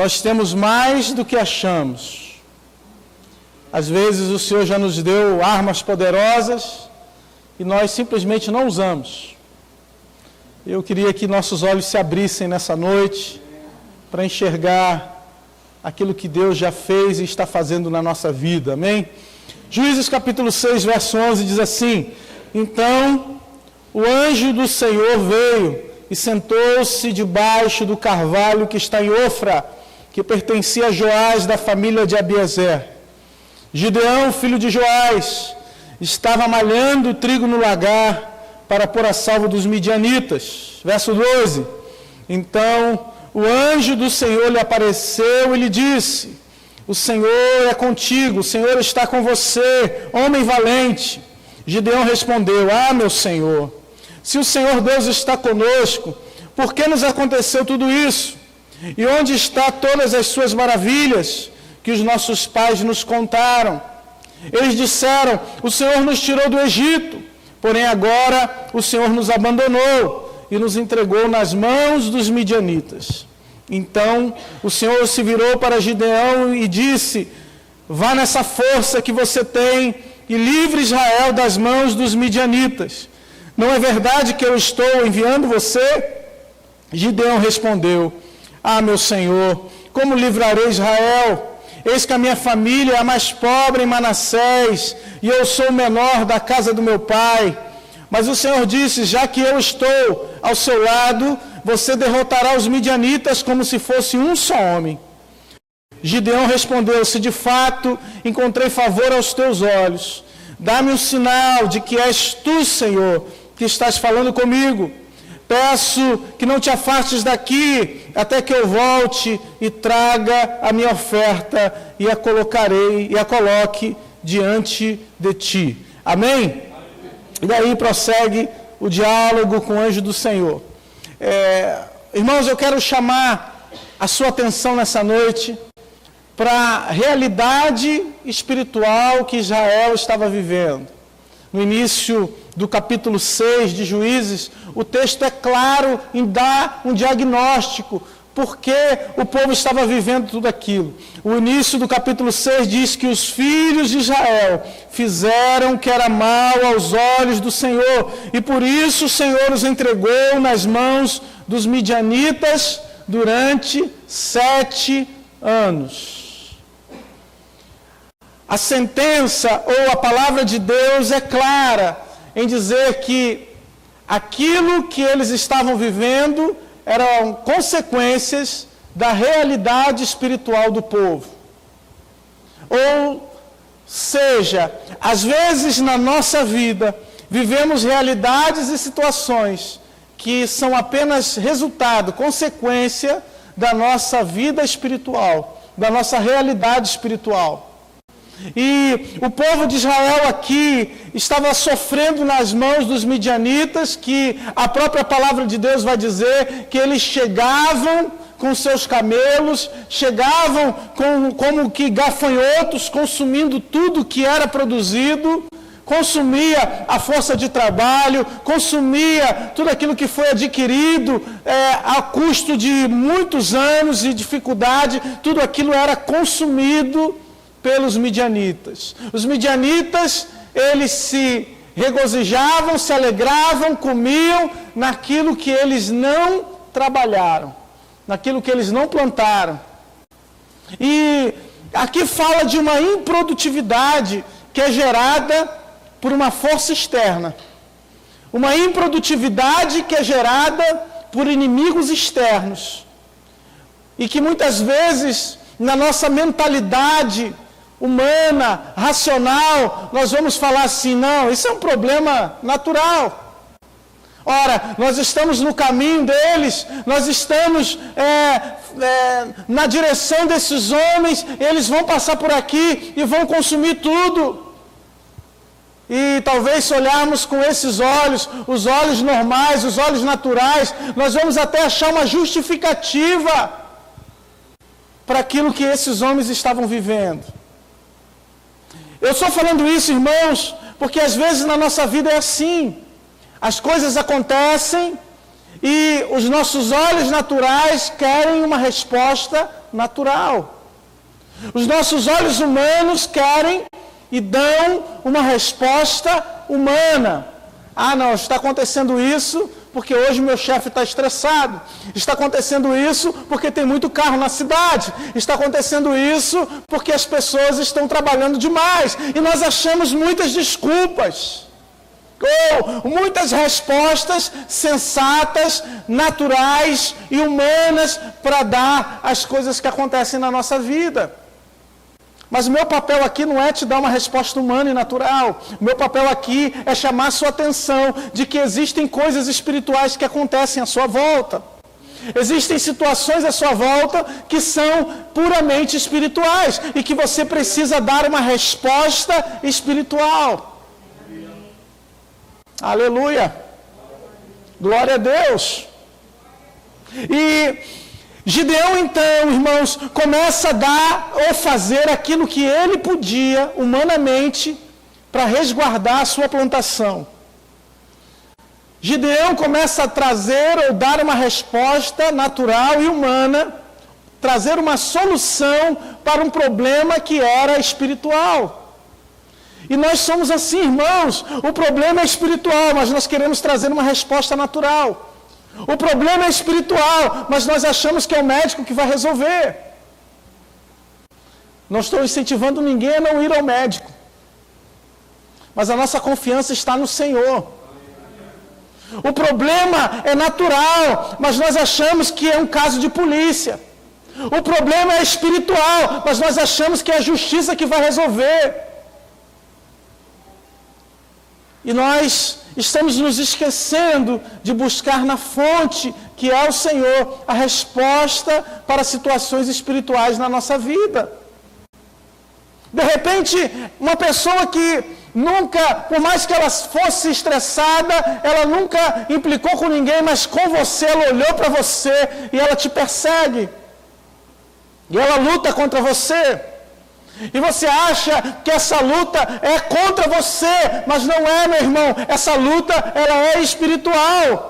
nós temos mais do que achamos. Às vezes o Senhor já nos deu armas poderosas e nós simplesmente não usamos. Eu queria que nossos olhos se abrissem nessa noite para enxergar aquilo que Deus já fez e está fazendo na nossa vida, amém? Juízes capítulo 6, verso 11 diz assim: Então o anjo do Senhor veio e sentou-se debaixo do carvalho que está em Ofra, que pertencia a Joás da família de Abiezer. Gideão, filho de Joás, estava malhando trigo no lagar para pôr a salvo dos midianitas. Verso 12. Então o anjo do Senhor lhe apareceu e lhe disse: O Senhor é contigo, o Senhor está com você, homem valente. Gideão respondeu: Ah, meu Senhor, se o Senhor Deus está conosco, por que nos aconteceu tudo isso? E onde estão todas as suas maravilhas que os nossos pais nos contaram? Eles disseram: O Senhor nos tirou do Egito, porém agora o Senhor nos abandonou e nos entregou nas mãos dos midianitas. Então o Senhor se virou para Gideão e disse: Vá nessa força que você tem e livre Israel das mãos dos midianitas. Não é verdade que eu estou enviando você? Gideão respondeu: Ah, meu Senhor, como livrarei Israel? Eis que a minha família é a mais pobre em Manassés, e eu sou o menor da casa do meu pai. Mas o Senhor disse: Já que eu estou ao seu lado, você derrotará os midianitas como se fosse um só homem. Gideão respondeu: Se de fato encontrei favor aos teus olhos, dá-me um sinal de que és tu, Senhor, que estás falando comigo. Peço que não te afastes daqui até que eu volte e traga a minha oferta e a coloque diante de ti. Amém? E daí prossegue o diálogo com o anjo do Senhor. Irmãos, eu quero chamar a sua atenção nessa noite para a realidade espiritual que Israel estava vivendo. No início do capítulo 6 de Juízes, o texto é claro em dar um diagnóstico, porque o povo estava vivendo tudo aquilo. O início do capítulo 6 diz que os filhos de Israel fizeram o que era mal aos olhos do Senhor, e por isso o Senhor os entregou nas mãos dos midianitas durante 7 anos. A sentença ou a palavra de Deus é clara em dizer que aquilo que eles estavam vivendo eram consequências da realidade espiritual do povo. Ou seja, às vezes na nossa vida vivemos realidades e situações que são apenas resultado, consequência da nossa vida espiritual, da nossa realidade espiritual. E o povo de Israel aqui estava sofrendo nas mãos dos midianitas, que a própria palavra de Deus vai dizer que eles chegavam com seus camelos, chegavam como que gafanhotos, consumindo tudo que era produzido, consumia a força de trabalho, consumia tudo aquilo que foi adquirido a custo de muitos anos e dificuldade, tudo aquilo era consumido pelos midianitas. Os midianitas, eles se regozijavam, se alegravam, comiam naquilo que eles não trabalharam, naquilo que eles não plantaram. E aqui fala de uma improdutividade que é gerada por uma força externa. Uma improdutividade que é gerada por inimigos externos. E que muitas vezes, na nossa mentalidade humana, racional, nós vamos falar assim: não, isso é um problema natural. Ora, nós estamos no caminho deles, nós estamos na direção desses homens, eles vão passar por aqui e vão consumir tudo. E talvez se olharmos com esses olhos, os olhos normais, os olhos naturais, nós vamos até achar uma justificativa para aquilo que esses homens estavam vivendo. Eu estou falando isso, irmãos, porque às vezes na nossa vida é assim. As coisas acontecem e os nossos olhos naturais querem uma resposta natural. Os nossos olhos humanos querem e dão uma resposta humana. Ah, não, está acontecendo isso porque hoje meu chefe está estressado. Está acontecendo isso porque tem muito carro na cidade. Está acontecendo isso porque as pessoas estão trabalhando demais. E nós achamos muitas desculpas. Ou muitas respostas sensatas, naturais e humanas para dar às coisas que acontecem na nossa vida. Mas o meu papel aqui não é te dar uma resposta humana e natural. O meu papel aqui é chamar a sua atenção de que existem coisas espirituais que acontecem à sua volta. Existem situações à sua volta que são puramente espirituais e que você precisa dar uma resposta espiritual. Aleluia! Glória a Deus! E Gideão, então, irmãos, começa a dar ou fazer aquilo que ele podia, humanamente, para resguardar a sua plantação. Gideão começa a trazer ou dar uma resposta natural e humana, trazer uma solução para um problema que era espiritual. E nós somos assim, irmãos, o problema é espiritual, mas nós queremos trazer uma resposta natural. O problema é espiritual, mas nós achamos que é o médico que vai resolver. Não estou incentivando ninguém a não ir ao médico. Mas a nossa confiança está no Senhor. O problema é natural, mas nós achamos que é um caso de polícia. O problema é espiritual, mas nós achamos que é a justiça que vai resolver. E nós estamos nos esquecendo de buscar na fonte, que é o Senhor, a resposta para situações espirituais na nossa vida. De repente, uma pessoa que nunca, por mais que ela fosse estressada, ela nunca implicou com ninguém, mas com você, ela olhou para você e ela te persegue. E ela luta contra você. E você acha que essa luta é contra você, mas não é, meu irmão. Essa luta, ela é espiritual.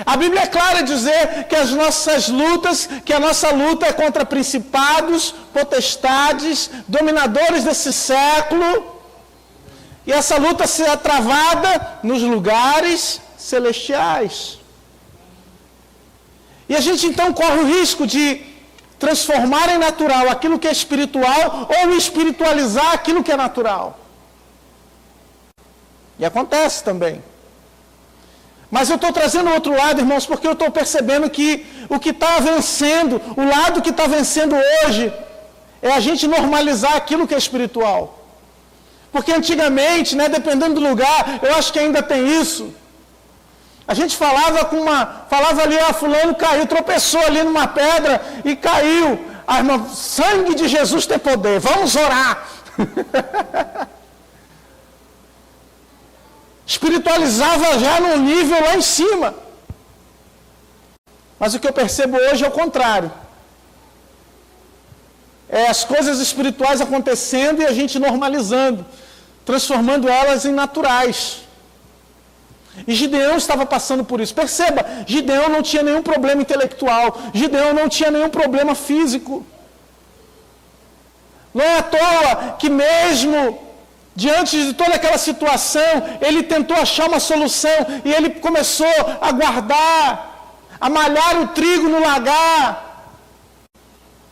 A Bíblia é clara em dizer que as nossas lutas, que a nossa luta é contra principados, potestades, dominadores desse século. E essa luta será travada nos lugares celestiais. E a gente então corre o risco de transformar em natural aquilo que é espiritual ou espiritualizar aquilo que é natural. E acontece também. Mas eu estou trazendo o outro lado, irmãos, porque eu estou percebendo que o que está vencendo, o lado que está vencendo hoje, é a gente normalizar aquilo que é espiritual. Porque antigamente, dependendo do lugar, eu acho que ainda tem isso. A gente falava ali, fulano caiu, tropeçou ali numa pedra e caiu. Ah, irmão, sangue de Jesus tem poder, vamos orar. Espiritualizava já num nível lá em cima. Mas o que eu percebo hoje é o contrário. É as coisas espirituais acontecendo e a gente normalizando, transformando elas em naturais. E Gideão estava passando por isso. Perceba, Gideão não tinha nenhum problema intelectual. Gideão não tinha nenhum problema físico. Não é à toa que mesmo diante de toda aquela situação, ele tentou achar uma solução e ele começou a guardar, a malhar o trigo no lagar.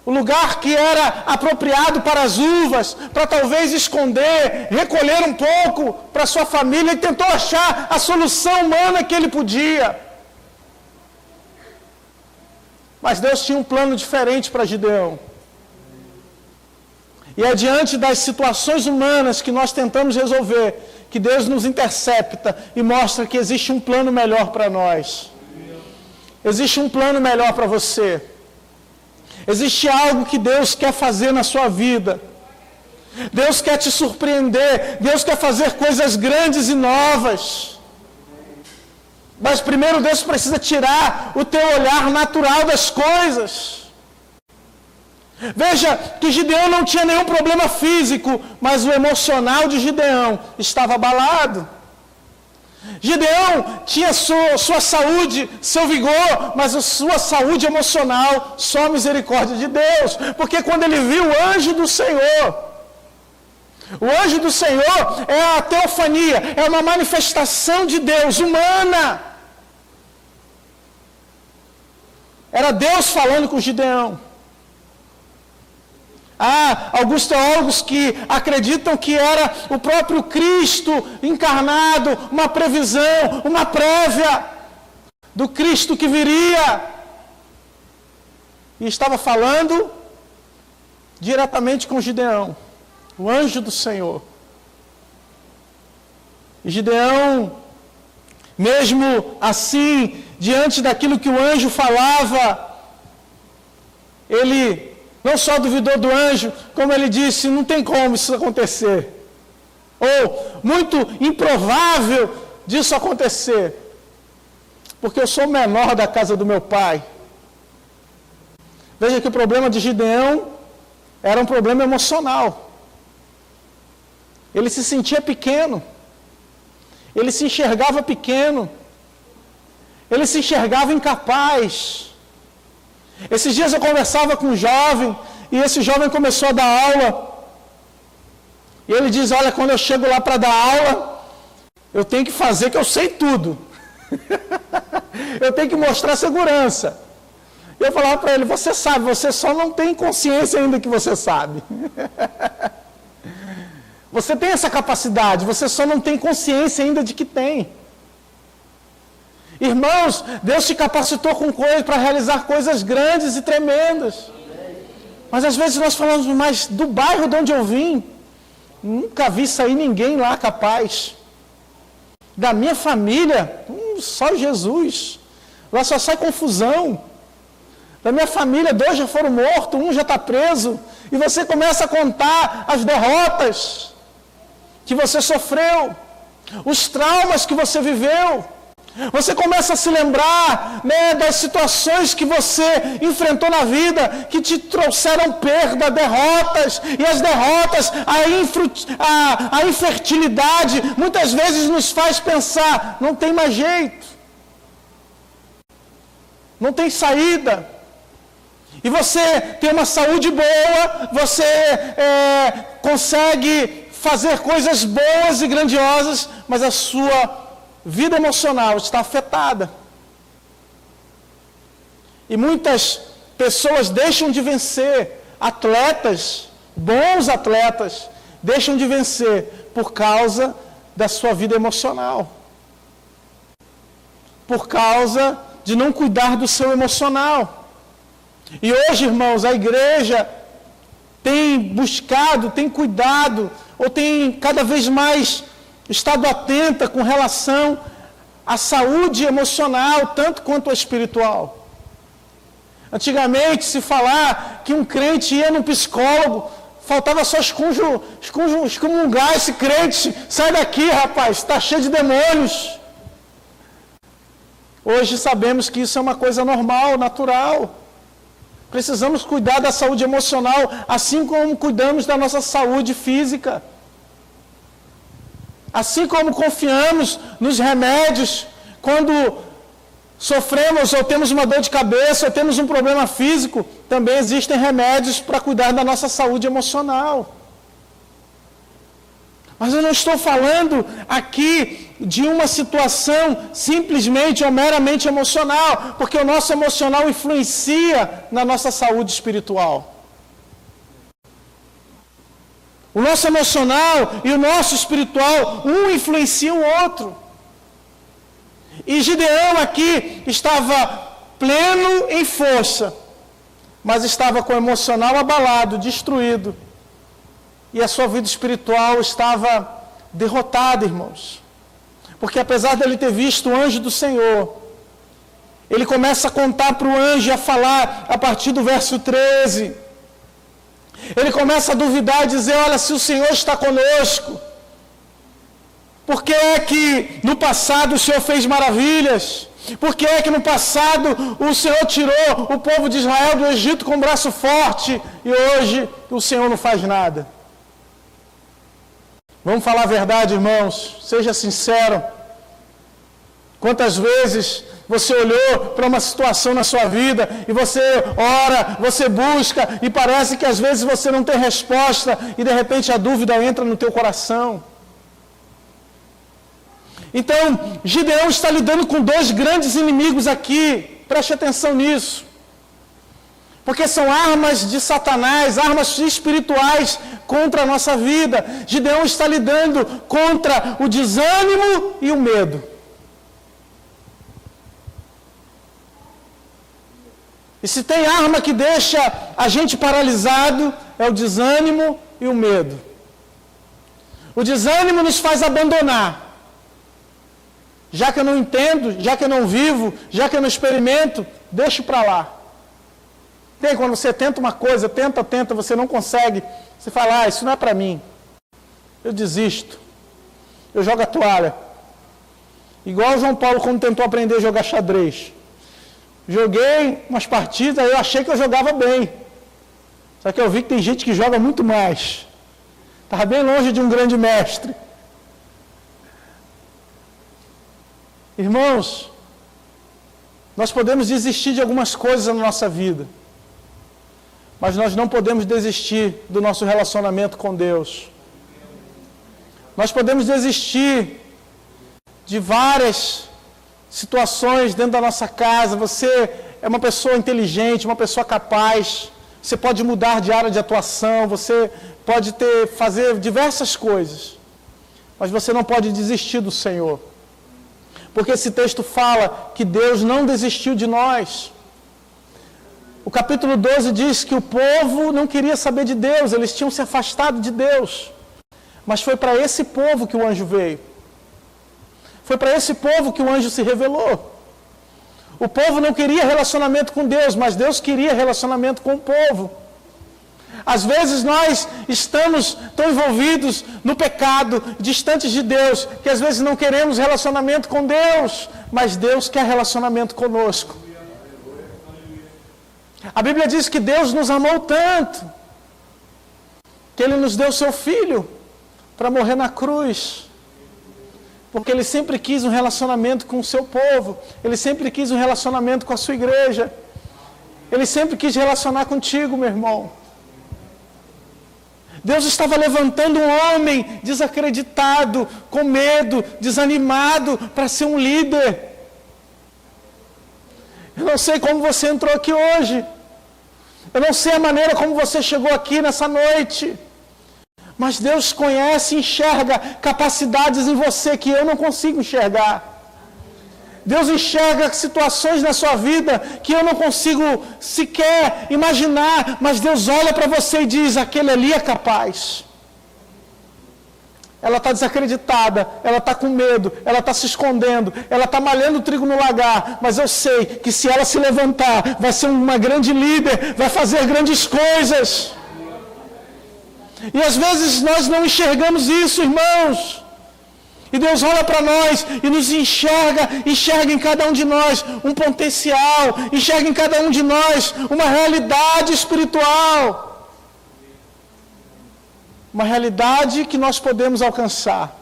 O lugar que era apropriado para as uvas, para talvez esconder, recolher um pouco para sua família, ele tentou achar a solução humana que ele podia. Mas Deus tinha um plano diferente para Gideão. E é diante das situações humanas que nós tentamos resolver, que Deus nos intercepta e mostra que existe um plano melhor para nós. Existe um plano melhor para você. Existe algo que Deus quer fazer na sua vida. Deus quer te surpreender. Deus quer fazer coisas grandes e novas. Mas primeiro Deus precisa tirar o teu olhar natural das coisas. Veja que Gideão não tinha nenhum problema físico, mas o emocional de Gideão estava abalado. Gideão tinha sua saúde, seu vigor, mas a sua saúde emocional, só a misericórdia de Deus. Porque quando ele viu o anjo do Senhor, o anjo do Senhor é a teofania, é uma manifestação de Deus humana. Era Deus falando com Gideão. Há alguns teólogos que acreditam que era o próprio Cristo encarnado, uma previsão, uma prévia do Cristo que viria. E estava falando diretamente com Gideão, o anjo do Senhor. E Gideão, mesmo assim, diante daquilo que o anjo falava, ele não só duvidou do anjo, como ele disse, não tem como isso acontecer. Ou, muito improvável disso acontecer. Porque eu sou o menor da casa do meu pai. Veja que o problema de Gideão era um problema emocional. Ele se sentia pequeno. Ele se enxergava pequeno. Ele se enxergava incapaz. Esses dias eu conversava com um jovem, e esse jovem começou a dar aula. E ele diz, olha, quando eu chego lá para dar aula, eu tenho que fazer que eu sei tudo. Eu tenho que mostrar segurança. E eu falava para ele, você sabe, você só não tem consciência ainda que você sabe. Você tem essa capacidade, você só não tem consciência ainda de que tem. Irmãos, Deus te capacitou com coisas para realizar coisas grandes e tremendas. Mas às vezes nós falamos, mas do bairro de onde eu vim, nunca vi sair ninguém lá capaz. Da minha família, só Jesus. Lá só sai confusão. Da minha família, 2 já foram mortos, 1 já está preso. E você começa a contar as derrotas que você sofreu, os traumas que você viveu. Você começa a se lembrar, né, das situações que você enfrentou na vida, que te trouxeram perda, derrotas, e as derrotas, a infertilidade, muitas vezes nos faz pensar, não tem mais jeito, não tem saída. E você tem uma saúde boa, você consegue fazer coisas boas e grandiosas, mas a sua vida emocional está afetada. E muitas pessoas deixam de vencer, atletas, bons atletas, deixam de vencer por causa da sua vida emocional. Por causa de não cuidar do seu emocional. E hoje, irmãos, a igreja tem buscado, tem cuidado, ou tem cada vez mais estado atenta com relação à saúde emocional, tanto quanto a espiritual. Antigamente, se falar que um crente ia num psicólogo, faltava só excomungar esse crente. Sai daqui, rapaz, está cheio de demônios. Hoje sabemos que isso é uma coisa normal, natural. Precisamos cuidar da saúde emocional, assim como cuidamos da nossa saúde física. Assim como confiamos nos remédios, quando sofremos ou temos uma dor de cabeça ou temos um problema físico, também existem remédios para cuidar da nossa saúde emocional. Mas eu não estou falando aqui de uma situação simplesmente ou meramente emocional, porque o nosso emocional influencia na nossa saúde espiritual. O nosso emocional e o nosso espiritual, um influencia o outro. E Gideão aqui estava pleno em força, mas estava com o emocional abalado, destruído. E a sua vida espiritual estava derrotada, irmãos. Porque apesar dele ter visto o anjo do Senhor, ele começa a contar para o anjo e a falar a partir do verso 13. Ele começa a duvidar e dizer, olha, se o Senhor está conosco, por que é que no passado o Senhor fez maravilhas? Por que é que no passado o Senhor tirou o povo de Israel do Egito com um braço forte e hoje o Senhor não faz nada? Vamos falar a verdade, irmãos, seja sincero. Quantas vezes você olhou para uma situação na sua vida e você ora, você busca e parece que às vezes você não tem resposta e de repente a dúvida entra no teu coração. Então, Gideão está lidando com dois grandes inimigos aqui, preste atenção nisso. Porque são armas de Satanás, armas espirituais contra a nossa vida. Gideão está lidando contra o desânimo e o medo. E se tem arma que deixa a gente paralisado, é o desânimo e o medo. O desânimo nos faz abandonar. Já que eu não entendo, já que eu não vivo, já que eu não experimento, deixo para lá. Tem quando você tenta uma coisa, tenta, você não consegue, você fala, isso não é para mim. Eu desisto. Eu jogo a toalha. Igual o João Paulo quando tentou aprender a jogar xadrez. Joguei umas partidas, eu achei que eu jogava bem. Só que eu vi que tem gente que joga muito mais. Estava bem longe de um grande mestre. Irmãos, nós podemos desistir de algumas coisas na nossa vida. Mas nós não podemos desistir do nosso relacionamento com Deus. Nós podemos desistir de várias situações dentro da nossa casa. Você é uma pessoa inteligente, uma pessoa capaz. Você pode mudar de área de atuação, você pode fazer diversas coisas. Mas você não pode desistir do Senhor. Porque esse texto fala que Deus não desistiu de nós. O capítulo 12 diz que o povo não queria saber de Deus, eles tinham se afastado de Deus. Mas foi para esse povo que o anjo veio. Foi para esse povo que o anjo se revelou. O povo não queria relacionamento com Deus, mas Deus queria relacionamento com o povo. Às vezes nós estamos tão envolvidos no pecado, distantes de Deus, que às vezes não queremos relacionamento com Deus, mas Deus quer relacionamento conosco. A Bíblia diz que Deus nos amou tanto, que Ele nos deu Seu Filho para morrer na cruz. Porque Ele sempre quis um relacionamento com o Seu povo. Ele sempre quis um relacionamento com a sua igreja. Ele sempre quis relacionar contigo, meu irmão. Deus estava levantando um homem desacreditado, com medo, desanimado, para ser um líder. Eu não sei como você entrou aqui hoje. Eu não sei a maneira como você chegou aqui nessa noite. Mas Deus conhece e enxerga capacidades em você que eu não consigo enxergar. Deus enxerga situações na sua vida que eu não consigo sequer imaginar. Mas Deus olha para você e diz, aquele ali é capaz. Ela está desacreditada, ela está com medo, ela está se escondendo, ela está malhando trigo no lagar, mas eu sei que se ela se levantar, vai ser uma grande líder, vai fazer grandes coisas. E às vezes nós não enxergamos isso, irmãos. E Deus olha para nós e nos enxerga em cada um de nós um potencial, enxerga em cada um de nós uma realidade espiritual. Uma realidade que nós podemos alcançar.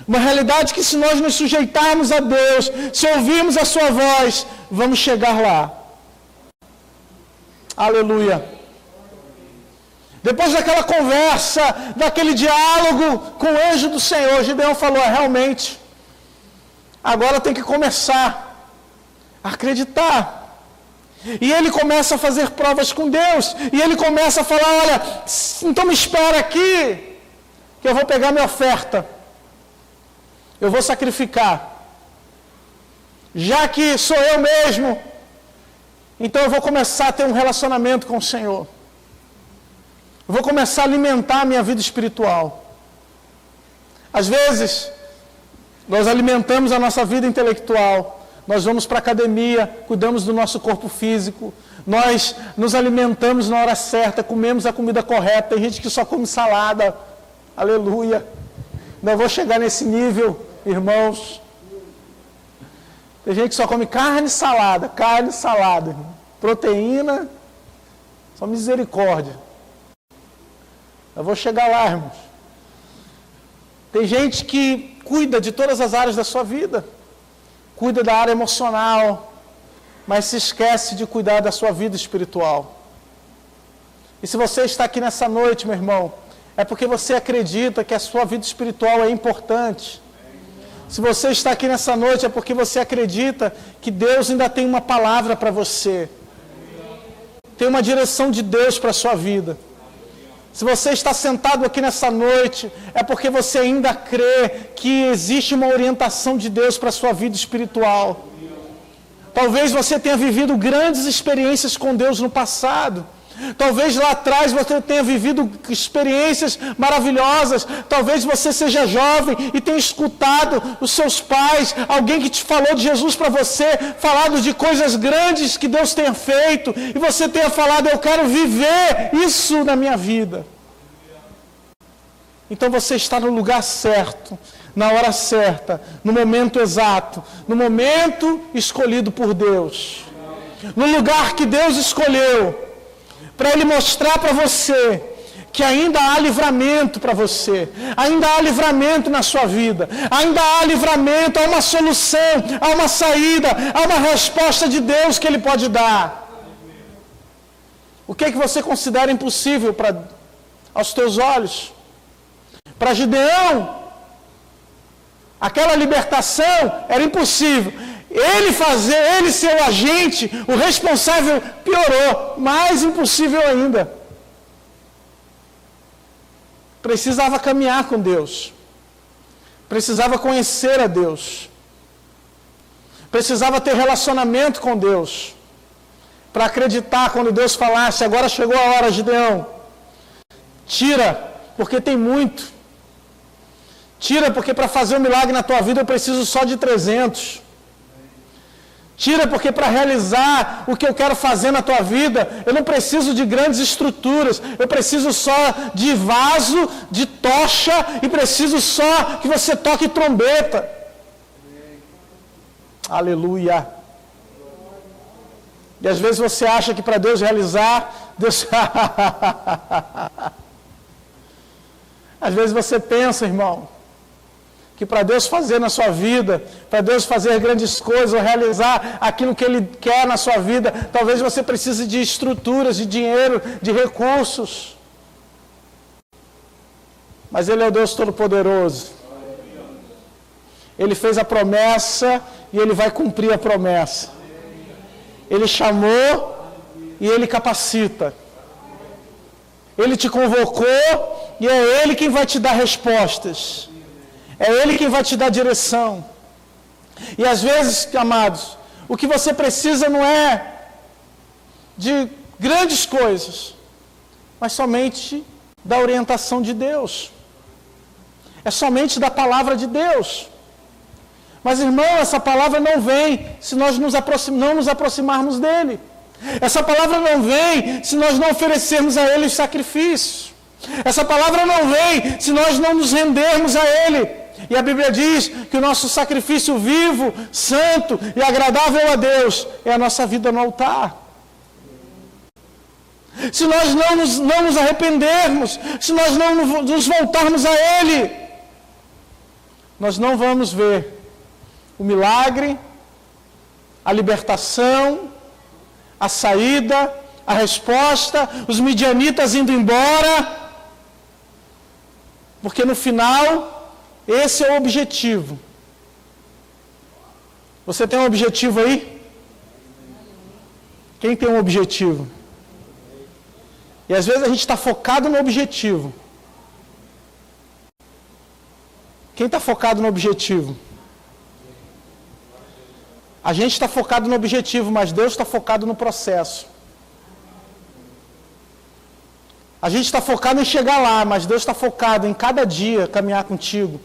Uma realidade que se nós nos sujeitarmos a Deus, se ouvirmos a sua voz, vamos chegar lá. Aleluia. Depois daquela conversa, daquele diálogo com o anjo do Senhor, Gideão falou, realmente, agora tem que começar a acreditar. E ele começa a fazer provas com Deus. E ele começa a falar, olha, então me espera aqui, que eu vou pegar minha oferta. Eu vou sacrificar. Já que sou eu mesmo, então eu vou começar a ter um relacionamento com o Senhor. Eu vou começar a alimentar a minha vida espiritual. Às vezes, nós alimentamos a nossa vida intelectual. Nós vamos para a academia, cuidamos do nosso corpo físico, nós nos alimentamos na hora certa, comemos a comida correta. Tem gente que só come salada, aleluia. Não vou chegar nesse nível, irmãos. Tem gente que só come carne e salada, proteína, só misericórdia. Eu vou chegar lá, irmãos. Tem gente que cuida de todas as áreas da sua vida, cuida da área emocional, mas se esquece de cuidar da sua vida espiritual. E se você está aqui nessa noite, meu irmão, é porque você acredita que a sua vida espiritual é importante. Se você está aqui nessa noite, é porque você acredita que Deus ainda tem uma palavra para você. Tem uma direção de Deus para a sua vida. Se você está sentado aqui nessa noite, é porque você ainda crê que existe uma orientação de Deus para a sua vida espiritual. Talvez você tenha vivido grandes experiências com Deus no passado. Talvez lá atrás você tenha vivido experiências maravilhosas. Talvez você seja jovem e tenha escutado os seus pais, alguém que te falou de Jesus para você, falado de coisas grandes que Deus tenha feito, e você tenha falado, eu quero viver isso na minha vida. Então você está no lugar certo, na hora certa, no momento exato, no momento escolhido por Deus, no lugar que Deus escolheu, para Ele mostrar para você que ainda há livramento para você, ainda há livramento na sua vida, ainda há livramento, há uma solução, há uma saída, há uma resposta de Deus que Ele pode dar. O que é que você considera impossível aos teus olhos? Para Gideão, aquela libertação era impossível. Ele ser o agente, o responsável, piorou, mais impossível ainda. Precisava caminhar com Deus, precisava conhecer a Deus, precisava ter relacionamento com Deus, para acreditar quando Deus falasse, agora chegou a hora, Gideão, tira, porque tem muito, tira porque para fazer um milagre na tua vida eu preciso só de 300, tira porque para realizar o que eu quero fazer na tua vida, eu não preciso de grandes estruturas, eu preciso só de vaso, de tocha e preciso só que você toque trombeta. Aleluia. E às vezes você acha que para Deus realizar, Deus... Às vezes você pensa, irmão, que para Deus fazer na sua vida, para Deus fazer grandes coisas, ou realizar aquilo que Ele quer na sua vida, talvez você precise de estruturas, de dinheiro, de recursos. Mas Ele é o Deus Todo-Poderoso. Ele fez a promessa e Ele vai cumprir a promessa. Ele chamou e Ele capacita. Ele te convocou e é Ele quem vai te dar respostas. É Ele quem vai te dar direção. E às vezes, amados, o que você precisa não é de grandes coisas, mas somente da orientação de Deus. É somente da palavra de Deus. Mas, irmão, essa palavra não vem se nós não nos aproximarmos dEle. Essa palavra não vem se nós não oferecermos a Ele os sacrifícios. Essa palavra não vem se nós não nos rendermos a Ele. E a Bíblia diz que o nosso sacrifício vivo, santo e agradável a Deus é a nossa vida no altar. Se nós não nos arrependermos, se nós não nos voltarmos a Ele, nós não vamos ver o milagre, a libertação, a saída, a resposta, os midianitas indo embora, porque no final... Esse é o objetivo. Você tem um objetivo aí? Quem tem um objetivo? E às vezes a gente está focado no objetivo. Quem está focado no objetivo? A gente está focado no objetivo, mas Deus está focado no processo. A gente está focado em chegar lá, mas Deus está focado em cada dia caminhar contigo.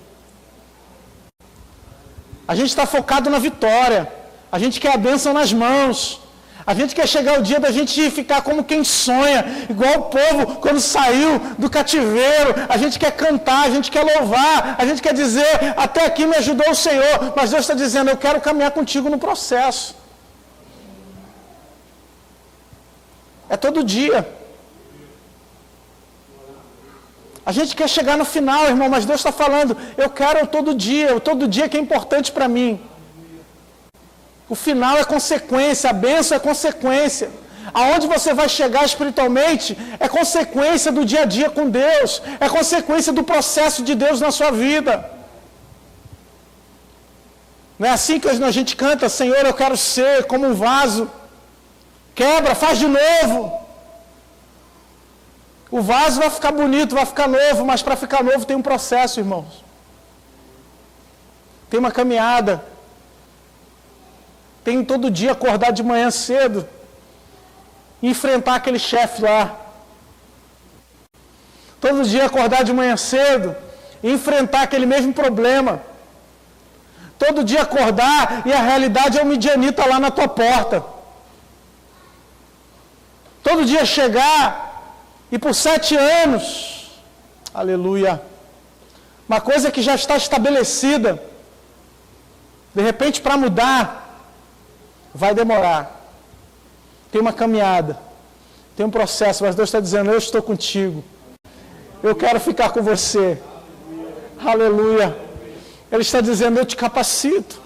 A gente está focado na vitória. A gente quer a bênção nas mãos. A gente quer chegar o dia da gente ficar como quem sonha, igual o povo quando saiu do cativeiro. A gente quer cantar, a gente quer louvar, a gente quer dizer, até aqui me ajudou o Senhor. Mas Deus está dizendo, eu quero caminhar contigo no processo. É todo dia. A gente quer chegar no final, irmão, mas Deus está falando, eu quero todo dia que é importante para mim. O final é consequência, a bênção é consequência. Aonde você vai chegar espiritualmente é consequência do dia a dia com Deus, é consequência do processo de Deus na sua vida. Não é assim que a gente canta, Senhor, eu quero ser como um vaso. Quebra, faz de novo. O vaso vai ficar bonito, vai ficar novo, mas para ficar novo tem um processo, irmãos. Tem uma caminhada. Tem todo dia acordar de manhã cedo e enfrentar aquele chefe lá. Todo dia acordar de manhã cedo e enfrentar aquele mesmo problema. Todo dia acordar e a realidade é o midianita lá na tua porta. Todo dia chegar e por 7 anos, aleluia, uma coisa que já está estabelecida, de repente para mudar, vai demorar. Tem uma caminhada, tem um processo, mas Deus está dizendo, eu estou contigo. Eu quero ficar com você. Aleluia. Ele está dizendo, eu te capacito.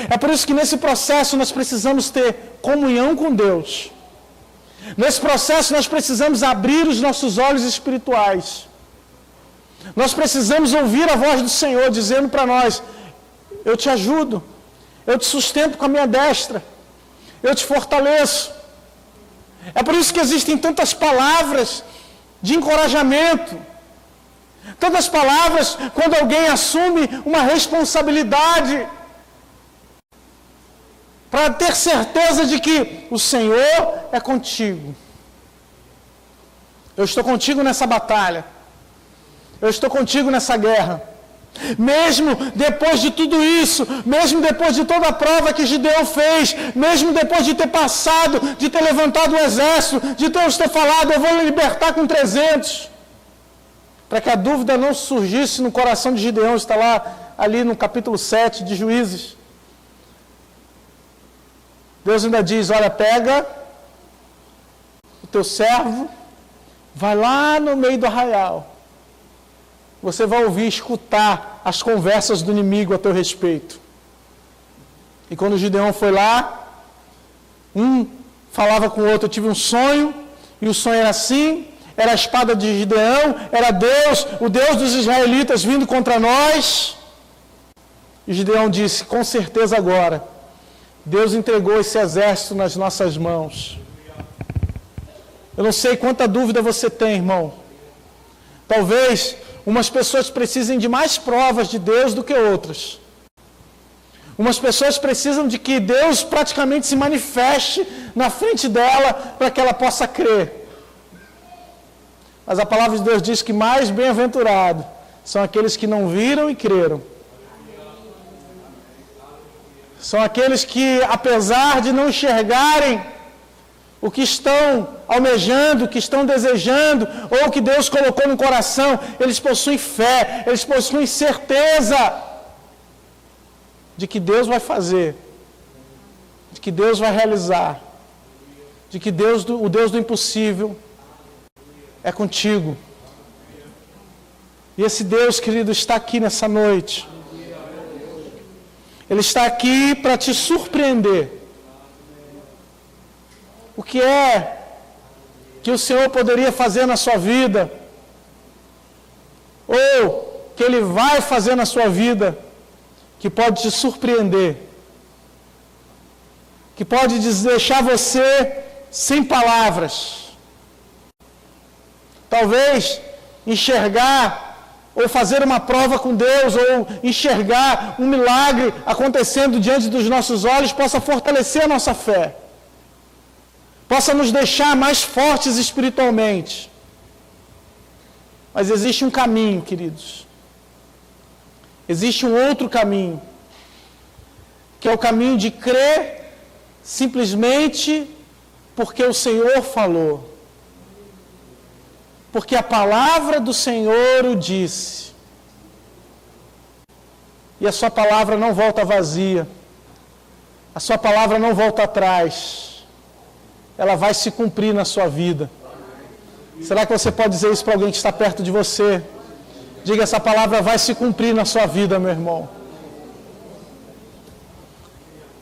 É por isso que nesse processo nós precisamos ter comunhão com Deus. Nesse processo nós precisamos abrir os nossos olhos espirituais. Nós precisamos ouvir a voz do Senhor dizendo para nós, eu te ajudo, eu te sustento com a minha destra, eu te fortaleço. É por isso que existem tantas palavras de encorajamento, tantas palavras quando alguém assume uma responsabilidade, para ter certeza de que o Senhor é contigo. Eu estou contigo nessa batalha. Eu estou contigo nessa guerra. Mesmo depois de tudo isso, mesmo depois de toda a prova que Gideão fez, mesmo depois de ter passado, de ter levantado o exército, de Deus ter falado, eu vou libertar com 300, para que a dúvida não surgisse no coração de Gideão, está lá, ali no capítulo 7 de Juízes. Deus ainda diz, olha, pega o teu servo, vai lá no meio do arraial. Você vai ouvir, escutar as conversas do inimigo a teu respeito. E quando Gideão foi lá, um falava com o outro, eu tive um sonho, e o sonho era assim, era a espada de Gideão, era Deus, o Deus dos israelitas vindo contra nós. E Gideão disse, com certeza agora, Deus entregou esse exército nas nossas mãos. Eu não sei quanta dúvida você tem, irmão. Talvez umas pessoas precisem de mais provas de Deus do que outras. Umas pessoas precisam de que Deus praticamente se manifeste na frente dela para que ela possa crer. Mas a palavra de Deus diz que mais bem-aventurado são aqueles que não viram e creram. São aqueles que, apesar de não enxergarem o que estão almejando, o que estão desejando, ou o que Deus colocou no coração, eles possuem fé, eles possuem certeza de que Deus vai fazer, de que Deus vai realizar, de que Deus, o Deus do impossível é contigo. E esse Deus, querido, está aqui nessa noite. Ele está aqui para te surpreender. O que é que o Senhor poderia fazer na sua vida, ou que Ele vai fazer na sua vida, que pode te surpreender, que pode deixar você sem palavras. Talvez enxergar ou fazer uma prova com Deus, ou enxergar um milagre acontecendo diante dos nossos olhos, possa fortalecer a nossa fé, possa nos deixar mais fortes espiritualmente. Mas existe um caminho, queridos. Existe um outro caminho, que é o caminho de crer simplesmente porque o Senhor falou. Porque a palavra do Senhor o disse. E a sua palavra não volta vazia. A sua palavra não volta atrás. Ela vai se cumprir na sua vida. Será que você pode dizer isso para alguém que está perto de você? Diga, essa palavra vai se cumprir na sua vida, meu irmão.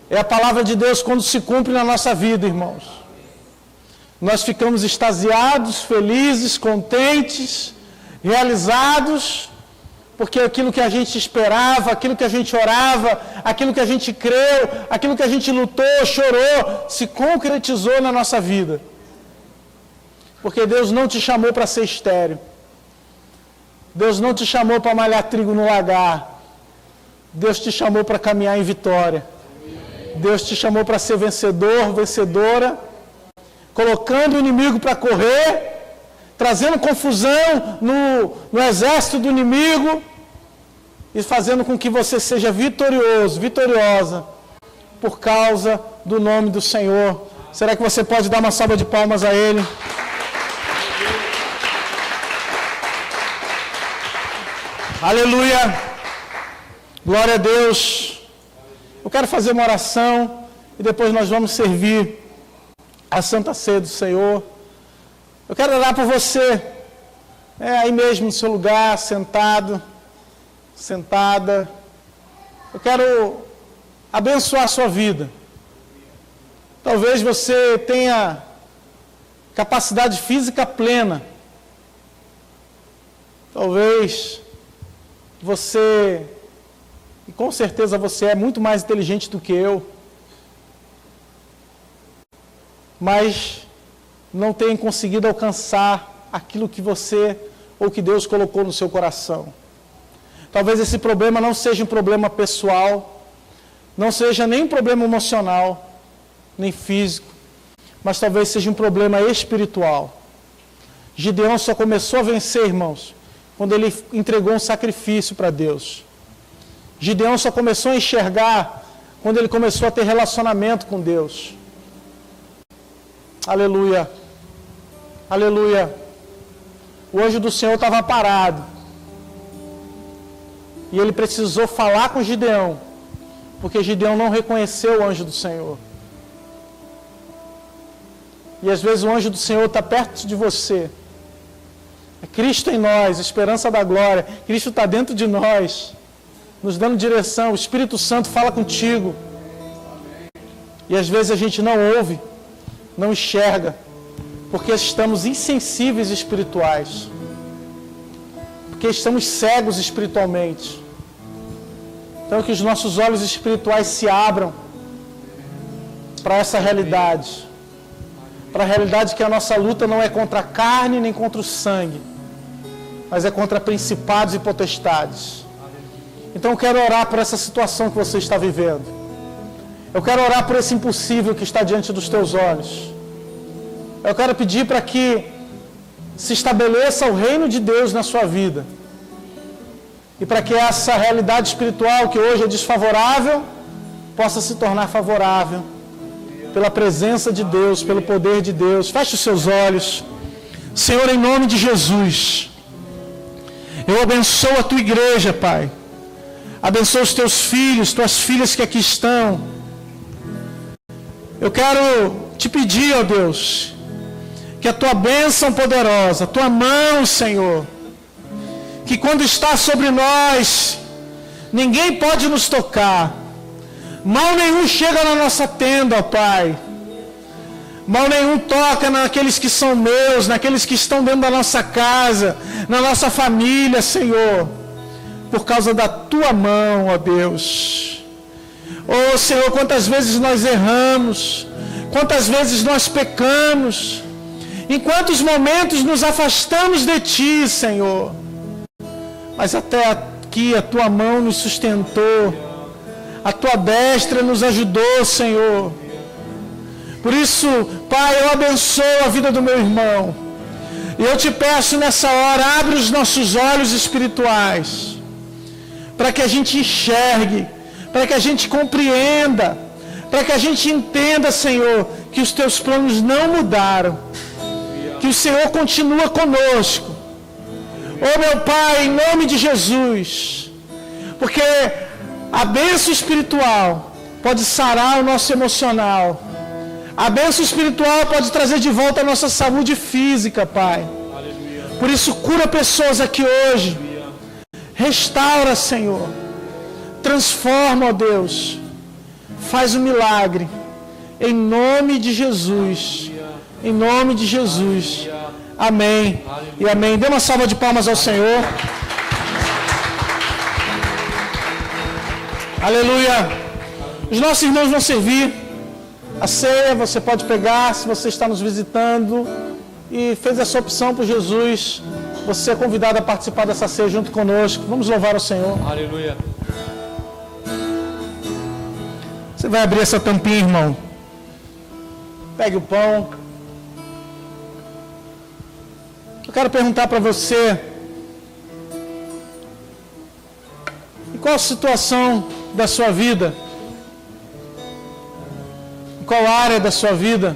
É a palavra de Deus quando se cumpre na nossa vida, irmãos. Nós ficamos extasiados, felizes, contentes, realizados, porque aquilo que a gente esperava, aquilo que a gente orava, aquilo que a gente creu, aquilo que a gente lutou, chorou, se concretizou na nossa vida. Porque Deus não te chamou para ser estéril. Deus não te chamou para malhar trigo no lagar. Deus te chamou para caminhar em vitória. Deus te chamou para ser vencedor, vencedora, colocando o inimigo para correr, trazendo confusão no exército do inimigo e fazendo com que você seja vitorioso, vitoriosa, por causa do nome do Senhor. Será que você pode dar uma salva de palmas a Ele? Aleluia! Glória a Deus! Eu quero fazer uma oração e depois nós vamos servir a Santa Ceia do Senhor. Eu quero orar por você, aí mesmo no seu lugar, sentado, sentada. Eu quero abençoar a sua vida. Talvez você tenha capacidade física plena. Talvez você, e com certeza você é muito mais inteligente do que eu, mas não tem conseguido alcançar aquilo que você ou que Deus colocou no seu coração. Talvez esse problema não seja um problema pessoal, não seja nem um problema emocional, nem físico, mas talvez seja um problema espiritual. Gideão só começou a vencer, irmãos, quando ele entregou um sacrifício para Deus. Gideão só começou a enxergar quando ele começou a ter relacionamento com Deus. Aleluia. Aleluia. O anjo do Senhor estava parado. E ele precisou falar com Gideão, porque Gideão não reconheceu o anjo do Senhor. E às vezes o anjo do Senhor está perto de você. É Cristo em nós, esperança da glória. Cristo está dentro de nós, nos dando direção. O Espírito Santo fala contigo. E às vezes a gente não ouve, não enxerga, porque estamos insensíveis espirituais. Porque estamos cegos espiritualmente. Então que os nossos olhos espirituais se abram para essa realidade. Para a realidade que a nossa luta não é contra a carne nem contra o sangue, mas é contra principados e potestades. Então eu quero orar por essa situação que você está vivendo. Eu quero orar por esse impossível que está diante dos teus olhos. Eu quero pedir para que se estabeleça o reino de Deus na sua vida. E para que essa realidade espiritual que hoje é desfavorável, possa se tornar favorável. Pela presença de Deus, pelo poder de Deus. Feche os seus olhos. Senhor, em nome de Jesus, eu abençoo a tua igreja, Pai. Abençoa os teus filhos, tuas filhas que aqui estão. Eu quero te pedir, ó Deus, que a tua bênção poderosa, a tua mão, Senhor, que quando está sobre nós, ninguém pode nos tocar. Mal nenhum chega na nossa tenda, ó Pai. Mal nenhum toca naqueles que são meus, naqueles que estão dentro da nossa casa, na nossa família, Senhor. Por causa da tua mão, ó Deus. Ó Senhor, quantas vezes nós erramos, quantas vezes nós pecamos, em quantos momentos nos afastamos de Ti, Senhor. Mas até aqui a tua mão nos sustentou. A tua destra nos ajudou, Senhor. Por isso, Pai, eu abençoo a vida do meu irmão. E eu te peço nessa hora, abre os nossos olhos espirituais, para que a gente enxergue, para que a gente compreenda, para que a gente entenda, Senhor, que os teus planos não mudaram, que o Senhor continua conosco. Oh, meu Pai, em nome de Jesus, porque a bênção espiritual pode sarar o nosso emocional. A bênção espiritual pode trazer de volta a nossa saúde física, Pai. Por isso, cura pessoas aqui hoje. Restaura, Senhor. Transforma, ó Deus. Faz um milagre. Em nome de Jesus. Em nome de Jesus. Amém. E amém. Dê uma salva de palmas ao Senhor. Aleluia. Os nossos irmãos vão servir a ceia. Você pode pegar, se você está nos visitando e fez essa opção por Jesus, você é convidado a participar dessa ceia junto conosco. Vamos louvar o Senhor. Aleluia. Você vai abrir essa tampinha, irmão. Pegue o pão. Eu quero perguntar para você, em qual situação da sua vida, em qual área da sua vida,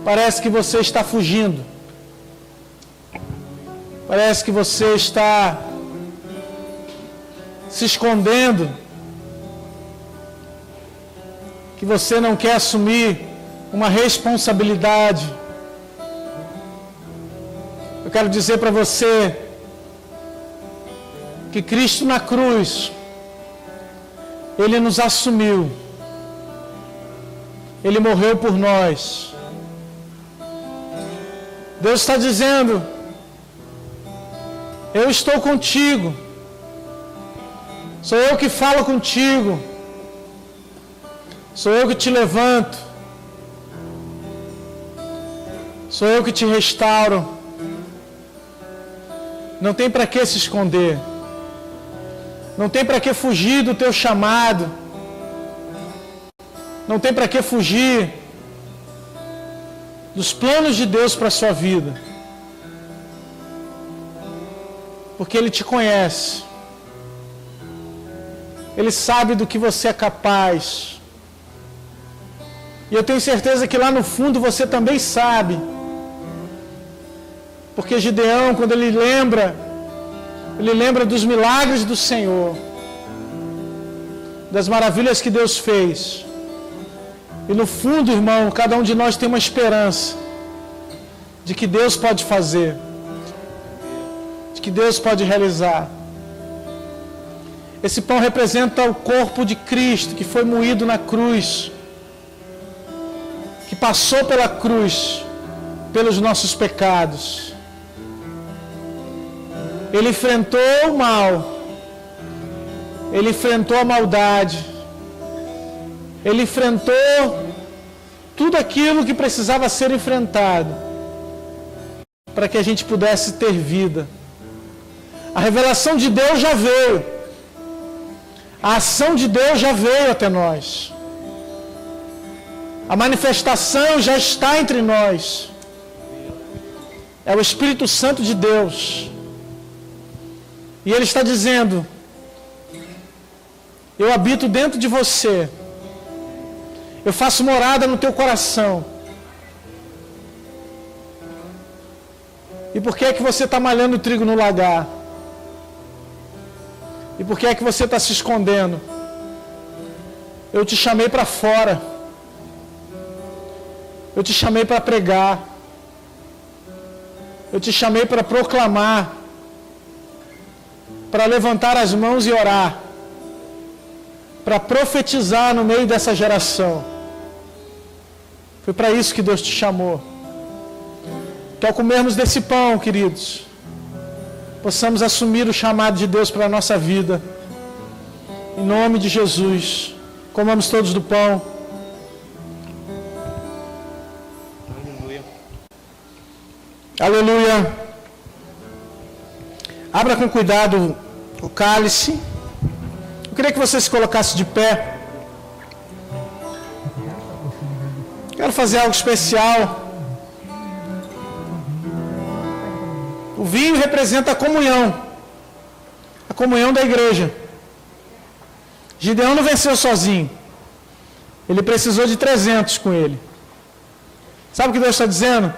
parece que você está fugindo, parece que você está se escondendo, que você não quer assumir uma responsabilidade. Eu quero dizer para você que Cristo na cruz, Ele nos assumiu, Ele morreu por nós. Deus está dizendo: eu estou contigo, sou eu que falo contigo, sou eu que te levanto, sou eu que te restauro. Não tem para que se esconder, não tem para que fugir do teu chamado, não tem para que fugir dos planos de Deus para a sua vida, porque Ele te conhece, Ele sabe do que você é capaz, e eu tenho certeza que lá no fundo você também sabe, porque Gideão, quando ele lembra dos milagres do Senhor, das maravilhas que Deus fez. E no fundo, irmão, cada um de nós tem uma esperança de que Deus pode fazer, de que Deus pode realizar. Esse pão representa o corpo de Cristo que foi moído na cruz, que passou pela cruz pelos nossos pecados. Ele enfrentou o mal, Ele enfrentou a maldade, Ele enfrentou tudo aquilo que precisava ser enfrentado para que a gente pudesse ter vida. A revelação de Deus já veio, a ação de Deus já veio até nós, a manifestação já está entre nós. É o Espírito Santo de Deus. E Ele está dizendo: eu habito dentro de você, eu faço morada no teu coração. E por que é que você está malhando trigo no lagar? E por que é que você está se escondendo? Eu te chamei para fora, eu te chamei para pregar, eu te chamei para proclamar, para levantar as mãos e orar, para profetizar no meio dessa geração. Foi para isso que Deus te chamou. Que ao comermos desse pão, queridos, possamos assumir o chamado de Deus para a nossa vida. Em nome de Jesus. Comamos todos do pão. Aleluia. Aleluia. Abra com cuidado o cálice. Eu queria que você se colocasse de pé. Quero fazer algo especial. O vinho representa a comunhão da igreja. Gideão não venceu sozinho. Ele precisou de 300 com ele. Sabe o que Deus está dizendo?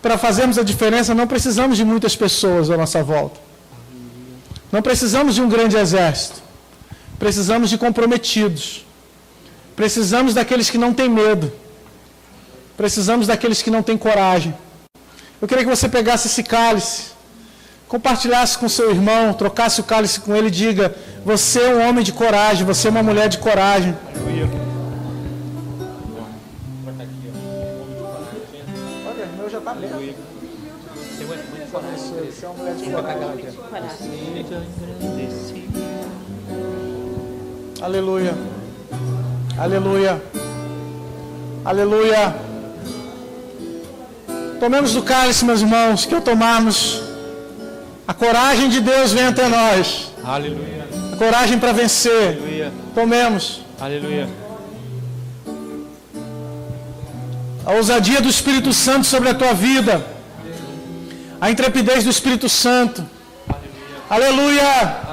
Para fazermos a diferença, não precisamos de muitas pessoas à nossa volta. Não precisamos de um grande exército. Precisamos de comprometidos. Precisamos daqueles que não têm medo. Precisamos daqueles que não têm coragem. Eu queria que você pegasse esse cálice, compartilhasse com seu irmão, trocasse o cálice com ele e diga: você é um homem de coragem, você é uma mulher de coragem. Aleluia. Olha, o meu já está aberto. Aleluia. Você é uma mulher de coragem. Aleluia. Aleluia. Aleluia. Tomemos do cálice, meus irmãos, que ao tomarmos, a coragem de Deus vem até nós. Aleluia. A coragem para vencer. Aleluia. Tomemos. Aleluia. A ousadia do Espírito Santo sobre a tua vida. A intrepidez do Espírito Santo. Aleluia.